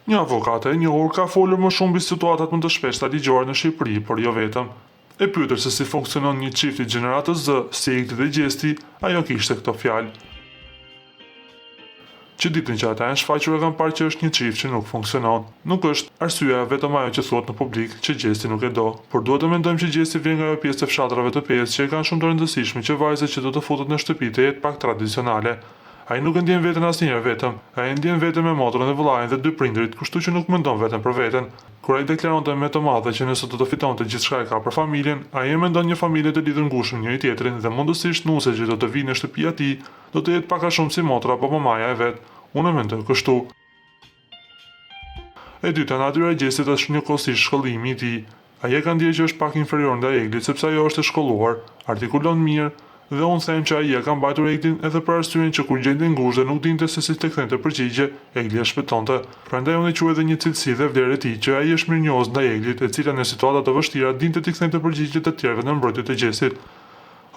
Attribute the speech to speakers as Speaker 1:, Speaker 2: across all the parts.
Speaker 1: Një avokate e njohur ka folur më shumë mbi situatat më të shpeshta ligjore në Shqipëri, por jo vetëm. E pyetur se si funksionon një çift i gjeneratës Z, si Egli dhe Gjesti, ajo kishte këto fjalë. Që ditën që ata janë shfaqur e kanë parë që është një çift që nuk funksionon. Nuk është arsyeja vetëm ajo që thuhet në publik që Gjesti nuk e do, por duhet të mendojmë që Gjesti vjen nga ajo pjesë të fshatrave të pesë që e kanë shumë të rëndësishme që vajzat që do të futet në shtëpi të jetë pak tradicionale. Ai nuk e ndjen veten asnjëherë vetëm, ai ndjen veten me motrën e vëllain dhe dy prindrit, kështu që nuk mendon vetëm për veten. Kur ai deklaronte me të madhe që nëse do të fitonte gjithçka e ka për familjen, ai e mendon një familje të lidhur ngushtë njëri tjetrin dhe mundësisht nuset që do të vinë në shtëpi ati, do të jetë pak a shumë si motra apo mamaja e vet. Unë mendoj kështu. E dyta, natyra e Gjestit është njëkohësisht shkollimi i tij. Ai e ka ndjerë që është pak inferior ndaj Eglit sepse ajo është e shkolluar, artikulon mirë, dhe unë them që ai e ka mbajtur Eglin edhe për arsyeën që kur gjente ngushtë dhe nuk dinte se si të kthente përgjigje, Egli e shpëtonte. Prandaj unë e quaj edhe një cilësi dhe vlerë e tij që ai është mirënjohës ndaj Eglit, e cila në situata të vështira dinte të kthente përgjigje të tjerëve në mbrojtje të Gjestit.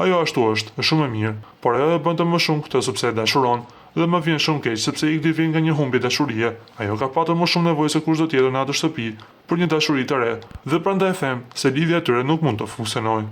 Speaker 1: Ajo ashtu është shumë e mirë, por ajo e bënte më shumë këtë sepse e dashuron, dhe më vjen shumë keq sepse Egli vjen nga një humbje dashurie. Ajo ka patur më shumë nevojë se kushdo tjetër në atë shtëpi për një dashuri të re, dhe prandaj them se lidhja e tyre nuk mund të funksionojë.